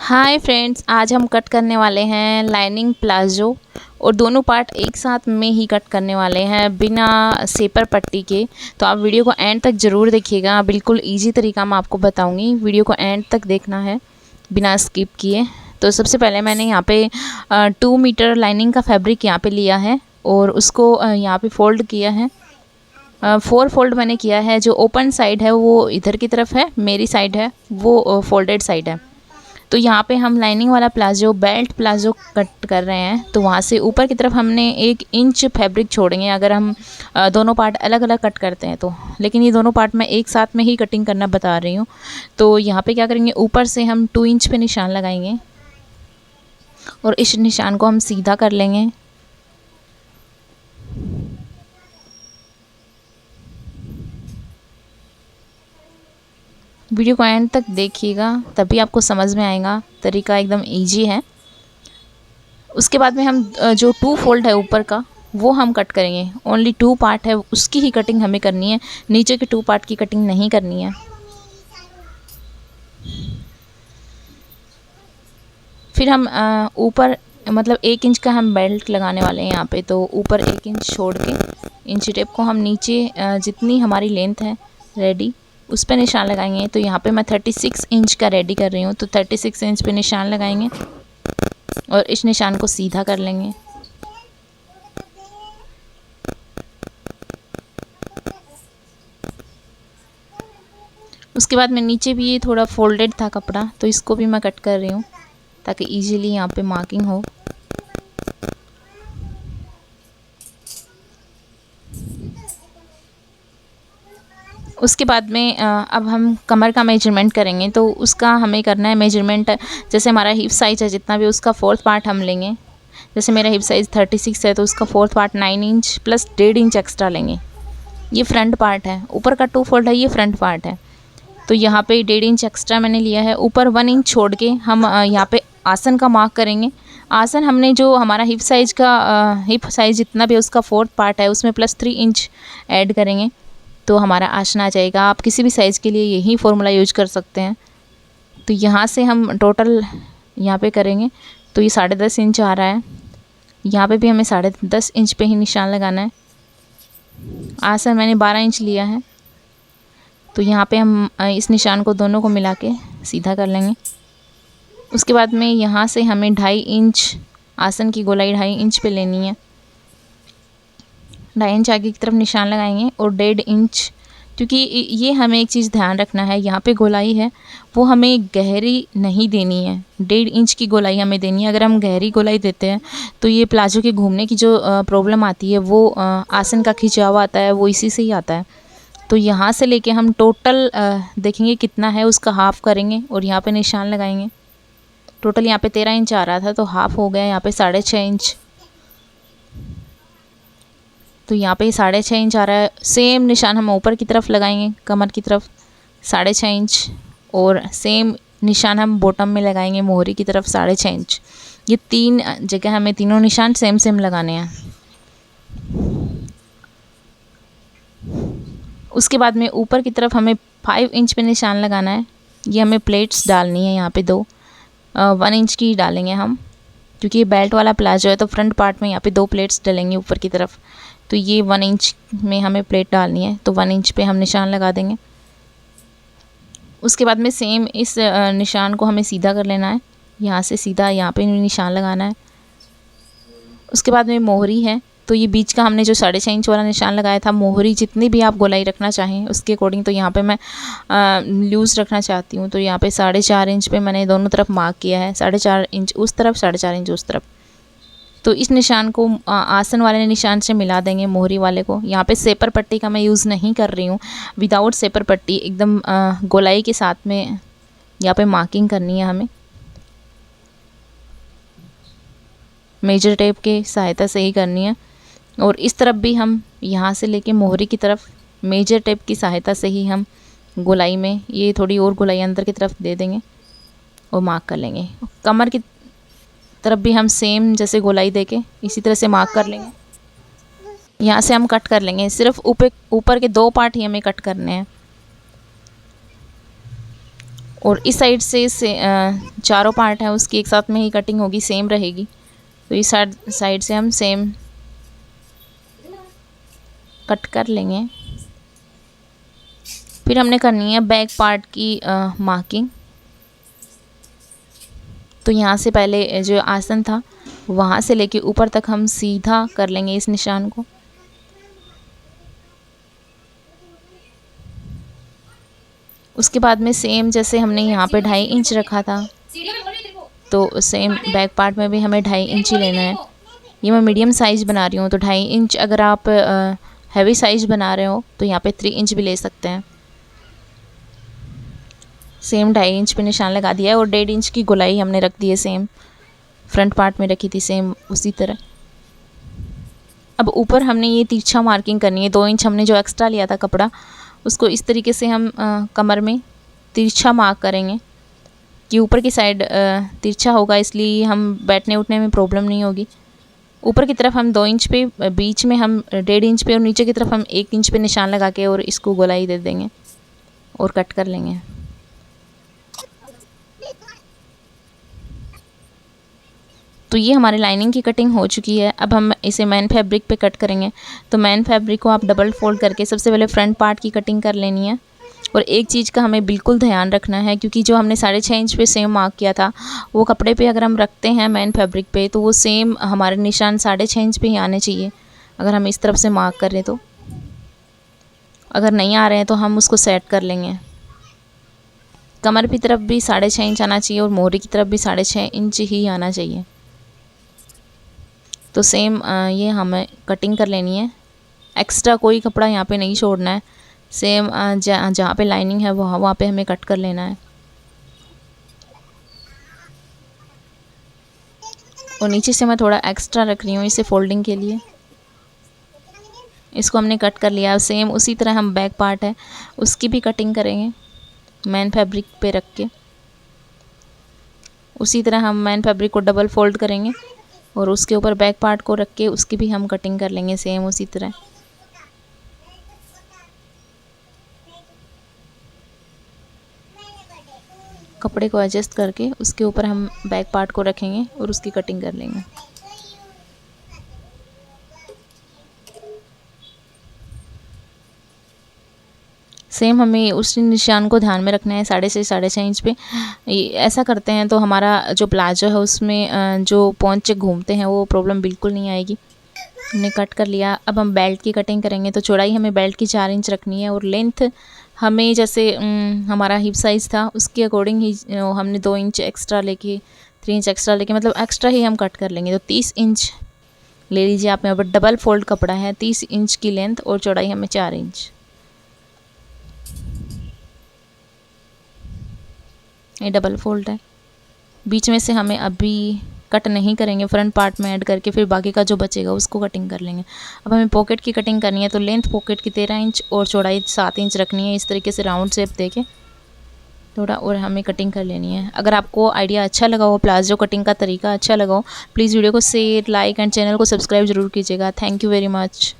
Hi friends, आज हम cut करने वाले हैं लाइनिंग प्लाजो और दोनों पार्ट एक साथ में ही कट करने वाले हैं बिना सेपर पट्टी के। तो आप वीडियो को एंड तक ज़रूर देखिएगा, बिल्कुल इजी तरीका मैं आपको बताऊंगी। वीडियो को एंड तक देखना है बिना स्किप किए। तो सबसे पहले मैंने यहाँ पे 2 मीटर लाइनिंग का फैब्रिक यहाँ पे लिया है और उसको यहाँ पे फोल्ड किया है। 4 फोल्ड मैंने किया है। जो ओपन साइड है वो इधर की तरफ है, मेरी साइड है वो फोल्डेड साइड है। तो यहाँ पे हम लाइनिंग वाला प्लाजो बेल्ट प्लाजो कट कर रहे हैं, तो वहाँ से ऊपर की तरफ हमने 1 इंच फैब्रिक छोड़ेंगे अगर हम दोनों पार्ट अलग अलग कट करते हैं तो। लेकिन ये दोनों पार्ट मैं एक साथ में ही कटिंग करना बता रही हूँ। तो यहाँ पे क्या करेंगे, ऊपर से हम 2 इंच पे निशान लगाएंगे और इस निशान को हम सीधा कर लेंगे। वीडियो को एंड तक देखिएगा तभी आपको समझ में आएगा, तरीका एकदम इजी है। उसके बाद में हम जो 2 फोल्ड है ऊपर का वो हम कट करेंगे। ओनली 2 पार्ट है उसकी ही कटिंग हमें करनी है, नीचे के 2 पार्ट की कटिंग नहीं करनी है। फिर हम ऊपर मतलब 1 इंच का हम बेल्ट लगाने वाले हैं यहाँ पे। तो ऊपर 1 इंच छोड़ के इंची टेप को हम नीचे जितनी हमारी लेंथ है रेडी उस पर निशान लगाएंगे। तो यहाँ पे मैं 36 इंच का रेडी कर रही हूँ, तो 36 इंच पे निशान लगाएंगे और इस निशान को सीधा कर लेंगे। उसके बाद में नीचे भी ये थोड़ा फोल्डेड था कपड़ा, तो इसको भी मैं कट कर रही हूँ ताकि इजीली यहाँ पे मार्किंग हो। उसके बाद में अब हम कमर का मेजरमेंट करेंगे। तो उसका हमें करना है मेजरमेंट, जैसे हमारा हिप साइज़ है जितना भी उसका 4th पार्ट हम लेंगे। जैसे मेरा हिप साइज़ 36 है तो उसका 4th part 9 inch plus 1.5 inch extra लेंगे। ये फ्रंट पार्ट है, ऊपर का 2 फोल्ड है, ये फ्रंट पार्ट है। तो यहाँ पे 1.5 इंच एक्स्ट्रा मैंने लिया है। ऊपर 1 इंच छोड़ के हम यहाँ पे आसन का मार्क करेंगे। आसन हमने जो हमारा हिप साइज़ जितना भी उसका 4th पार्ट है उसमें प्लस 3 इंच ऐड करेंगे तो हमारा आसन आ जाएगा। आप किसी भी साइज़ के लिए यही फॉर्मूला यूज कर सकते हैं। तो यहाँ से हम टोटल यहाँ पे करेंगे तो ये 10.5 इंच आ रहा है। यहाँ पे भी हमें 10.5 इंच पे ही निशान लगाना है। आसन मैंने 12 इंच लिया है, तो यहाँ पे हम इस निशान को दोनों को मिला के सीधा कर लेंगे। उसके बाद में यहाँ से हमें 2.5 इंच आसन की गोलाई 2.5 इंच पे लेनी है। 2.5 इंच आगे की तरफ निशान लगाएंगे और 1.5 इंच, क्योंकि ये हमें एक चीज़ ध्यान रखना है, यहाँ पे गोलाई है वो हमें गहरी नहीं देनी है। 1.5 इंच की गोलाई हमें देनी है। अगर हम गहरी गोलाई देते हैं तो ये प्लाजो के घूमने की जो प्रॉब्लम आती है वो आसन का खिंचाव आता है वो इसी से ही आता है। तो यहाँ से लेके हम टोटल देखेंगे कितना है उसका हाफ़ करेंगे और यहाँ पे निशान लगाएंगे। टोटल यहाँ पे 13 इंच आ रहा था तो हाफ़ हो गया यहाँ पे 6.5 इंच। तो यहाँ पे 6.5 इंच आ रहा है। सेम निशान हम ऊपर की तरफ लगाएंगे कमर की तरफ 6.5 इंच, और सेम निशान हम बॉटम में लगाएंगे मोहरी की तरफ 6.5 इंच। ये 3 जगह हमें तीनों निशान सेम सेम लगाने हैं। उसके बाद में ऊपर की तरफ हमें 5 इंच पे निशान लगाना है। ये हमें प्लेट्स डालनी है यहाँ पे 2 1 इंच की डालेंगे हम, क्योंकि ये बेल्ट वाला प्लाजो है तो फ्रंट पार्ट में यहाँ पे 2 प्लेट्स डलेंगी ऊपर की तरफ। तो ये 1 इंच में हमें प्लेट डालनी है, तो 1 इंच पे हम निशान लगा देंगे। उसके बाद में सेम इस निशान को हमें सीधा कर लेना है, यहाँ से सीधा यहाँ पे निशान लगाना है। उसके बाद में मोहरी है, तो ये बीच का हमने जो 6.5 इंच वाला निशान लगाया था, मोहरी जितनी भी आप गोलाई रखना चाहें उसके अकॉर्डिंग। तो यहाँ पे मैं लूज़ रखना चाहती हूँ, तो यहाँ पे 4.5 इंच पे मैंने दोनों तरफ मार्क किया है। 4.5 इंच उस तरफ, 4.5 इंच उस तरफ। तो इस निशान को आसन वाले निशान से मिला देंगे मोहरी वाले को। यहाँ पे सेपर पट्टी का मैं यूज़ नहीं कर रही हूँ, विदाउट सेपर पट्टी एकदम गोलाई के साथ में यहाँ पे मार्किंग करनी है हमें। मेजर टेप के सहायता से ही करनी है। और इस तरफ भी हम यहाँ से लेके मोहरी की तरफ मेजर टेप की सहायता से ही हम गोलाई में ये थोड़ी और गोलाई अंदर की तरफ दे देंगे और मार्क कर लेंगे। कमर की तरफ भी हम सेम जैसे गोलाई देके इसी तरह से मार्क कर लेंगे। यहाँ से हम कट कर लेंगे, सिर्फ ऊपर के 2 पार्ट ही हमें कट करने हैं। और इस साइड से चारों पार्ट है उसकी एक साथ में ही कटिंग होगी, सेम रहेगी। तो इस साइड से हम सेम कट कर लेंगे। फिर हमने करनी है बैक पार्ट की मार्किंग। तो यहाँ से पहले जो आसन था वहाँ से लेके ऊपर तक हम सीधा कर लेंगे इस निशान को। उसके बाद में सेम जैसे हमने यहाँ पे 2.5 इंच रखा था, तो सेम बैक पार्ट में भी हमें 2.5 इंच ही लेना है। ये मैं मीडियम साइज़ बना रही हूँ, तो 2.5 इंच। अगर आप हैवी साइज़ बना रहे हो तो यहाँ पे 3 इंच भी ले सकते हैं। सेम 2.5 इंच पे निशान लगा दिया है और 1.5 इंच की गोलाई हमने रख दी है, सेम फ्रंट पार्ट में रखी थी सेम उसी तरह। अब ऊपर हमने ये तिरछा मार्किंग करनी है। 2 इंच हमने जो एक्स्ट्रा लिया था कपड़ा, उसको इस तरीके से हम कमर में तिरछा मार्क करेंगे कि ऊपर की साइड तिरछा होगा, इसलिए हम बैठने उठने में प्रॉब्लम नहीं होगी। ऊपर की तरफ हम 2 इंच पे, बीच में हम 1.5 इंच पे और नीचे की तरफ हम 1 इंच पे निशान लगा के और इसको गोलाई दे देंगे और कट कर लेंगे। तो ये हमारी लाइनिंग की कटिंग हो चुकी है। अब हम इसे मैन फैब्रिक पे कट करेंगे। तो मैन फैब्रिक को आप डबल फोल्ड करके सबसे पहले फ्रंट पार्ट की कटिंग कर लेनी है। और एक चीज़ का हमें बिल्कुल ध्यान रखना है, क्योंकि जो हमने 6.5 इंच पे सेम मार्क किया था, वो कपड़े पे अगर हम रखते हैं मैन फैब्रिक पे, तो वो सेम हमारे निशान 6.5 इंच पे ही आने चाहिए अगर हम इस तरफ से मार्क करें तो। अगर नहीं आ रहे हैं तो हम उसको सेट कर लेंगे। कमर की तरफ भी 6.5 इंच आना चाहिए और मोहरी की तरफ भी 6.5 इंच ही आना चाहिए। तो सेम ये हमें कटिंग कर लेनी है। एक्स्ट्रा कोई कपड़ा यहाँ पे नहीं छोड़ना है। सेम जहाँ पे लाइनिंग है वहाँ पे हमें कट कर लेना है। और नीचे से मैं थोड़ा एक्स्ट्रा रख रही हूँ इसे फोल्डिंग के लिए। इसको हमने कट कर लिया। सेम उसी तरह हम बैक पार्ट है उसकी भी कटिंग करेंगे मैन फैब्रिक पे रख के। उसी तरह हम मैन फैब्रिक को डबल फोल्ड करेंगे और उसके ऊपर बैक पार्ट को रख के उसकी भी हम कटिंग कर लेंगे सेम उसी तरह। कपड़े को एडजस्ट करके उसके ऊपर हम बैक पार्ट को रखेंगे और उसकी कटिंग कर लेंगे। सेम हमें उस निशान को ध्यान में रखना है 6.5 इंच पे। ऐसा करते हैं तो हमारा जो प्लाजो है उसमें जो पोंचे घूमते हैं वो प्रॉब्लम बिल्कुल नहीं आएगी। हमने कट कर लिया। अब हम बेल्ट की कटिंग करेंगे। तो चौड़ाई हमें बेल्ट की 4 इंच रखनी है और लेंथ हमें जैसे हमारा हिप साइज़ था उसके अकॉर्डिंग ही हमने 2 इंच एक्स्ट्रा लेके 3 इंच एक्स्ट्रा लेके मतलब एक्स्ट्रा ही हम कट कर लेंगे। तो 30 इंच ले लीजिए आप। यहाँ पर डबल फोल्ड कपड़ा है, 30 इंच की लेंथ और चौड़ाई हमें 4 इंच। ये डबल फोल्ड है। बीच में से हमें अभी कट नहीं करेंगे, फ्रंट पार्ट में ऐड करके फिर बाकी का जो बचेगा उसको कटिंग कर लेंगे। अब हमें पॉकेट की कटिंग करनी है। तो लेंथ पॉकेट की 13 इंच और चौड़ाई 7 इंच रखनी है। इस तरीके से राउंड शेप देके थोड़ा और हमें कटिंग कर लेनी है। अगर आपको आइडिया अच्छा लगा हो, प्लाजो कटिंग का तरीका अच्छा लगा हो, प्लीज़ वीडियो को शेयर, लाइक एंड चैनल को सब्सक्राइब जरूर कीजिएगा। Thank you very much.